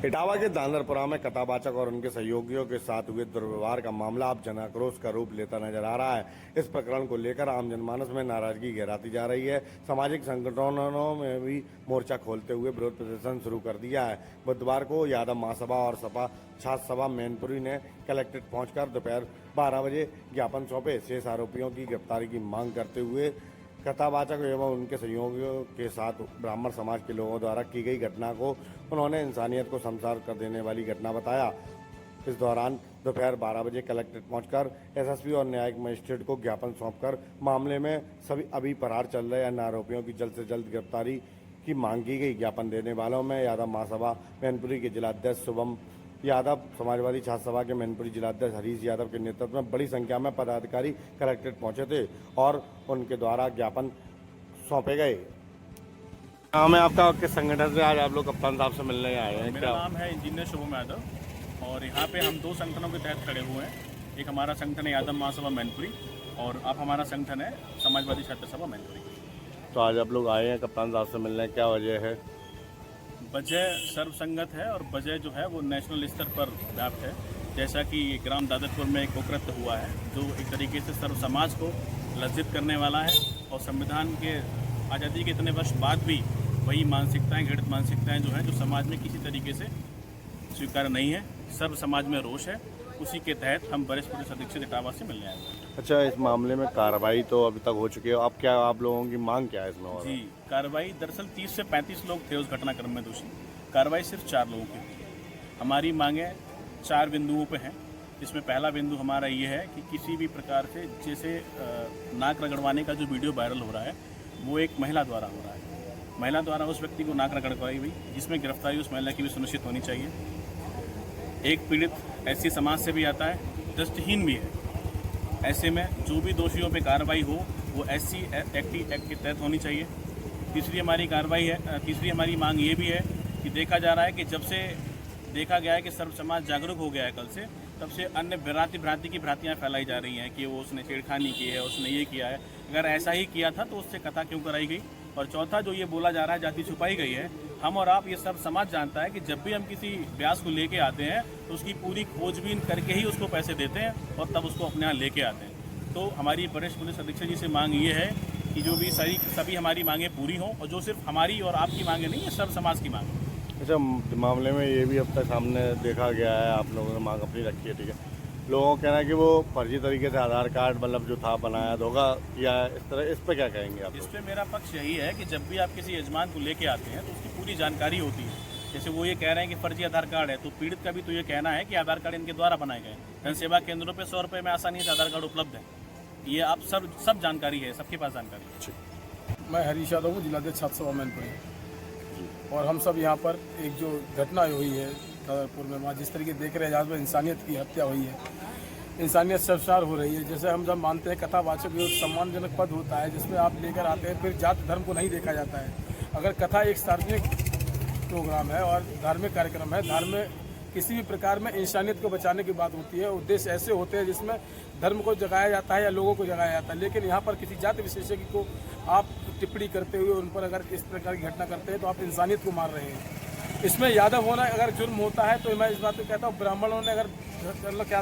इटावा के दानरपुरा में कथावाचक और उनके सहयोगियों के साथ हुए दुर्व्यवहार का मामला अब जन आक्रोश का रूप लेता नजर आ रहा है। इस प्रकरण को लेकर आम जनमानस में नाराजगी गहराती जा रही है। सामाजिक संगठनों में भी मोर्चा खोलते हुए विरोध प्रदर्शन शुरू कर दिया है। बुधवार को यादव महासभा और सपा छात्र सभा मैनपुरी ने कलेक्ट्रेट पहुंचकर दोपहर 12 बजे ज्ञापन सौंपे। शेष आरोपियों की गिरफ्तारी की मांग करते हुए कथावाचक एवं उनके सहयोगियों के साथ ब्राह्मण समाज के लोगों द्वारा की गई घटना को उन्होंने इंसानियत को शर्मसार कर देने वाली घटना बताया। इस दौरान दोपहर 12 बजे कलेक्ट्रेट पहुंचकर एसएसपी और न्यायिक मजिस्ट्रेट को ज्ञापन सौंपकर मामले में सभी अभी फरार चल रहे अन्य आरोपियों की जल्द से जल्द गिरफ्तारी की मांग की गई। ज्ञापन देने वालों में यादव महासभा मैनपुरी के जिलाध्यक्ष शुभम यादव, समाजवादी छात्र सभा के मैनपुरी जिलाध्यक्ष हरीश यादव के नेतृत्व में बड़ी संख्या में पदाधिकारी कलेक्ट्रेट पहुंचे थे और उनके द्वारा ज्ञापन सौंपे गए। नाम है आपका, किस संगठन से आज आप लोग कप्तान साहब से मिलने आए हैं? मेरा नाम है इंजीनियर शुभम यादव और यहाँ पे हम दो संगठनों के तहत खड़े हुए हैं। एक हमारा संगठन है यादव महासभा मैनपुरी और अब हमारा संगठन है समाजवादी छात्र सभा मैनपुरी। तो आज आप लोग आए हैं कप्तान साहब से मिलने, क्या वजह है? वजह सर्वसंगत है और वजह जो है वो नेशनल स्तर पर व्याप्त है। जैसा कि ग्राम दादरपुर में एक कुकृत्य हुआ है जो एक तरीके से सर्व समाज को लज्जित करने वाला है और संविधान के आज़ादी के इतने वर्ष बाद भी वही मानसिकताएं, घृणित मानसिकताएं जो हैं जो समाज में किसी तरीके से स्वीकार नहीं है। सर्व समाज में रोष है। उसी के तहत हम वरिष्ठ पुलिस अधीक्षक इटावा से मिलने आए हैं। अच्छा, इस मामले में कार्रवाई तो अभी तक हो चुकी है, अब क्या आप लोगों की मांग क्या है इसमें? और जी, कार्रवाई दरअसल 30 से 35 लोग थे उस घटनाक्रम में दोषी। कार्रवाई सिर्फ 4 लोगों की हुई है। हमारी मांगें 4 बिंदुओं पे हैं। इसमें पहला बिंदु हमारा ये है कि किसी भी प्रकार से जैसे नाक रगड़वाने का जो वीडियो वायरल हो रहा है वो एक महिला द्वारा हो रहा है। महिला द्वारा उस व्यक्ति को नाक रगड़वाई हुई जिसमें गिरफ्तारी उस महिला की भी सुनिश्चित होनी चाहिए। एक पीड़ित ऐसी समाज से भी आता है, दृष्टिहीन भी है। ऐसे में जो भी दोषियों पे कार्रवाई हो वो SC एक्ट के तहत होनी चाहिए। तीसरी हमारी मांग ये भी है कि देखा जा रहा है कि जब से देखा गया है कि सर्व समाज जागरूक हो गया है कल से, तब से अन्य भ्रांति की भ्रांतियाँ फैलाई जा रही हैं कि वो उसने छेड़खानी की है, उसने ये किया है। अगर ऐसा ही किया था तो उससे कथा क्यों कराई गई? और चौथा जो ये बोला जा रहा है जाति छुपाई गई है, हम और आप ये सब समाज जानता है कि जब भी हम किसी ब्यास को लेके आते हैं तो उसकी पूरी खोजबीन करके ही उसको पैसे देते हैं और तब उसको अपने यहाँ लेके आते हैं। तो हमारी वरिष्ठ पुलिस अधीक्षक जी से मांग ये है कि जो भी सभी हमारी मांगें पूरी हों और जो सिर्फ हमारी और आपकी मांगें नहीं है, सब समाज की मांग है। अच्छा, मामले में ये भी अब तक सामने देखा गया है, आप लोगों ने मांग अपनी रखी है, ठीक है। लोगों का कहना है कि वो फर्जी तरीके से आधार कार्ड मतलब जो था बनाया धोखा या इस तरह, इस पे क्या कहेंगे आप? इस पे मेरा पक्ष यही है कि जब भी आप किसी यजमान को लेके आते हैं तो उसकी पूरी जानकारी होती है। जैसे वो ये कह रहे हैं कि फर्जी आधार कार्ड है, तो पीड़ित का भी तो ये कहना है कि आधार कार्ड इनके द्वारा बनाए गए। जन सेवा केंद्रों पे 100 रुपये में आसानी से आधार कार्ड उपलब्ध है। ये आप सब जानकारी है, सबके पास जानकारी है। मैं हरीश यादव हूँ, जिलाध्यक्ष छात्र सभा मैनपुरी। और हम सब यहाँ पर एक जो घटना हुई है दादरपुर में, वहाँ जिस तरीके देख रहे हैं जहाँ पर इंसानियत की हत्या हुई है, इंसानियत शर्मसार हो रही है। जैसे हम जब मानते हैं कथावाचक जो सम्मानजनक पद होता है जिसमें आप लेकर आते हैं, फिर जात धर्म को नहीं देखा जाता है। अगर कथा एक सार्वजनिक प्रोग्राम है और धार्मिक कार्यक्रम है, धर्म में किसी भी प्रकार में इंसानियत को बचाने की बात होती है। उद्देश्य ऐसे होते हैं जिसमें धर्म को जगाया जाता है या लोगों को जगाया जाता है। लेकिन यहाँ पर किसी जाति विशेषज्ञ को आप टिप्पणी करते हुए उन पर अगर इस प्रकार की घटना करते हैं तो आप इंसानियत को मार रहे हैं। इसमें यादव होना अगर जुर्म होता है तो मैं इस बात को कहता हूँ, ब्राह्मणों ने अगर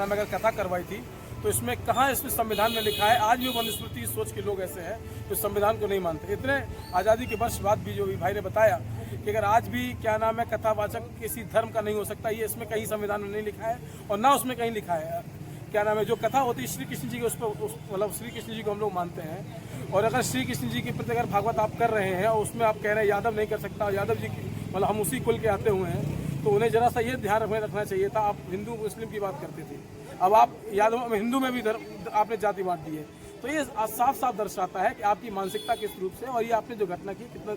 अगर कथा करवाई थी तो इसमें कहाँ इसमें संविधान में लिखा है? आज भी मनुस्मृति सोच के लोग ऐसे हैं जो संविधान को नहीं मानते। इतने आज़ादी के वर्ष बाद भी जो भाई ने बताया कि अगर आज भी कथावाचक किसी धर्म का नहीं हो सकता, ये इसमें कहीं संविधान में नहीं लिखा है और ना उसमें कहीं लिखा है। जो कथा होती है श्री कृष्ण जी की, उस पर मतलब श्री कृष्ण जी को हम लोग मानते हैं। और अगर श्री कृष्ण जी के प्रति अगर भागवत आप कर रहे हैं और उसमें आप कह रहे हैं यादव नहीं कर सकता, यादव जी की मतलब हम उसी कुल के आते हुए हैं, तो उन्हें जरा सा ये ध्यान रखना चाहिए था। आप हिंदू मुस्लिम की बात करते थे, अब आप यादव हिंदू में भी आपने जाति बांट दी है। तो ये साफ साफ दर्शाता है कि आपकी मानसिकता किस रूप से और ये आपने जो घटना की कितना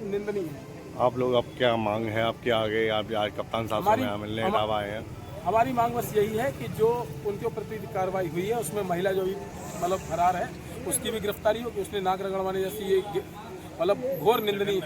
निंदनीय है। आप लोग अब क्या मांग है आपके आगे? आप आज कप्तान साहब से मिलने इटावा आए हैं। हमारी मांग बस यही है कि जो उनके प्रति कार्रवाई हुई है उसमें महिला जो भी मतलब फरार है उसकी भी गिरफ्तारी हो, कि उसने नाक रगड़वाने जैसी ये मतलब घोर निंदनीय